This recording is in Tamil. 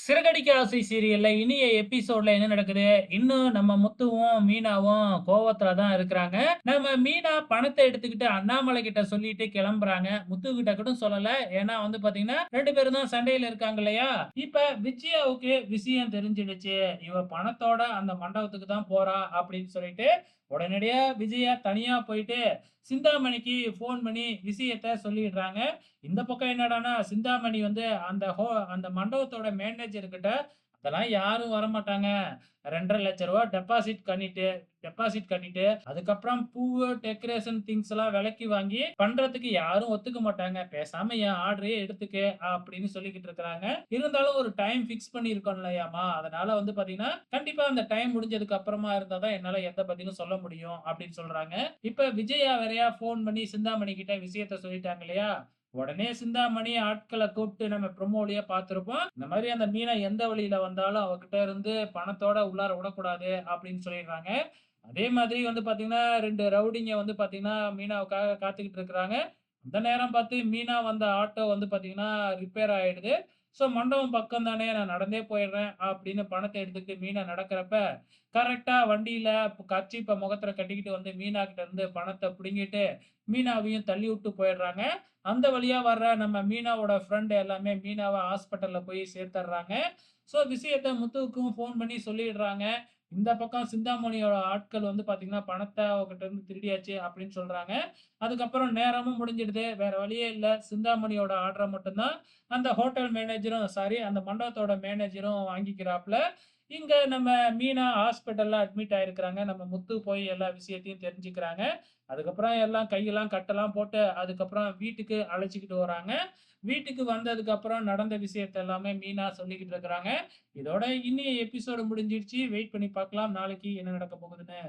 சிறகடிக்க ஆசை சீரியல்ல இனிய எபிசோட்ல என்ன நடக்குது? இன்னும் நம்ம முத்துவும், மீனாவும் கோவத்துல தான் இருக்கிறாங்க. நம்ம மீனா பணத்த எடுத்துக்கிட்டு அண்ணாமலை கிட்ட சொல்லிட்டு கிளம்புறாங்க. முத்து கிட்ட கூட சொல்லல. ஏன்னா வந்து பாத்தீங்கன்னா, 2 பேரும் தான் சண்டையில இருக்காங்க இல்லையா? இப்ப விஜயாவுக்கு விஷயம் தெரிஞ்சிடுச்சு. இவ பணத்தோட அந்த மண்டபத்துக்கு தான் போறா அப்படின்னு சொல்லிட்டு, உடனடியா விஜயா தனியா போயிட்டு சிந்தாமணிக்கு ஃபோன் பண்ணி விஷயத்த சொல்லிடுறாங்க. இந்த பக்கம் என்னடான்னா, சிந்தாமணி வந்து அந்த மண்டபத்தோட மேனேஜர் கிட்ட, "அதெல்லாம் யாரும் வரமாட்டாங்க. ரூ. 2,50,000 டெபாசிட் கட்டிட்டு, அதுக்கப்புறம் பூவு, டெக்கரேஷன் திங்ஸ் எல்லாம் விலைக்கு வாங்கி பண்றதுக்கு யாரும் ஒத்துக்க மாட்டாங்க. பேசாம என் ஆர்டரயே எடுத்துக்க" அப்படின்னு சொல்லிக்கிட்டு இருக்கிறாங்க. இருந்தாலும் ஒரு டைம் ஃபிக்ஸ் பண்ணியிருக்கோம் இல்லையாம்மா, அதனால வந்து பாத்தீங்கன்னா, கண்டிப்பா அந்த டைம் முடிஞ்சதுக்கு அப்புறமா இருந்தா தான் என்னால எந்த பதிலும் சொல்ல முடியும் அப்படின்னு சொல்றாங்க. இப்ப விஜயா வேறயா ஃபோன் பண்ணி சிந்தாமணி கிட்ட விஷயத்த சொல்லிட்டாங்க இல்லையா? உடனே சிந்தாமணி ஆட்கள கூப்பிட்டு நம்ம ப்ரோமோலயே பார்த்திருப்போம். இந்த மாரி அந்த மீனா எந்த வழியில வந்தாலும் அவகிட்ட இருந்து பணத்தோட உள்ளார விடக்கூடாது அப்படின்னு சொல்லிடுறாங்க. அதே மாதிரி வந்து பார்த்தீங்கன்னா, 2 ரவுடிங்க வந்து பார்த்தீங்கன்னா, மீனாவுக்காக காத்துக்கிட்டு இருக்கிறாங்க. அந்த நேரம் பார்த்து மீனா வந்த ஆட்டோ வந்து பார்த்தீங்கன்னா, ரிப்பேர் ஆயிடுது. ஸோ மண்டபம் பக்கம் தானே நான் நடந்தே போயிடுறேன் அப்படின்னு பணத்த எடுத்துக்கிட்டு மீனா நடக்கிறப்ப, கரெக்ட்டா வண்டியில கர்ச்சீப்ப முகத்துல கட்டிக்கிட்டு வந்து மீனா கிட்ட இருந்து பணத்த புடுங்கிட்டு, மீனாவையும் தள்ளி விட்டு போயிடுறாங்க. அந்த வழியா வர்ற நம்ம மீனாவோட ஃப்ரெண்ட் எல்லாமே மீனாவ ஹாஸ்பிட்டல்ல போய் சேர்த்துர்றாங்க. ஸோ விஷயத்த முத்துவுக்கும் ஃபோன் பண்ணி சொல்லிடுறாங்க. இந்த பக்கம் சிந்தாமணியோட ஆட்கள் வந்து பார்த்தீங்கன்னா, பணத்த அவகிட்ட இருந்து திருடியாச்சு அப்படின்னு சொல்றாங்க. அதுக்கப்புறம் நேரமும் முடிஞ்சிடுது. வேற வழியே இல்ல. சிந்தாமணியோட ஆர்டர மட்டும் தான் அந்த ஹோட்டல் மேனேஜரும் சாரி அந்த மண்டபத்தோட மேனேஜரும் வாங்கிக்கிறாப்ல. இங்க நம்ம மீனா ஹாஸ்பிட்டல்ல அட்மிட் ஆயிருக்கிறாங்க. நம்ம முத்து போய் எல்லா விஷயத்தையும் தெரிஞ்சுக்கிறாங்க. அதுக்கப்புறம் எல்லாம் கையெல்லாம் கட்டெல்லாம் போட்டு, அதுக்கப்புறம் வீட்டுக்கு அழைச்சுக்கிட்டு வராங்க. வீட்டுக்கு வந்ததுக்கப்புறம் நடந்த விஷயத்த எல்லாமே மீனா சொல்லிக்கிட்டு இருக்கிறாங்க. இதோட இன்னிய எபிசோடு முடிஞ்சிருச்சு. வெயிட் பண்ணி பார்க்கலாம். நாளைக்கு என்ன நடக்க போகுதுன்னு.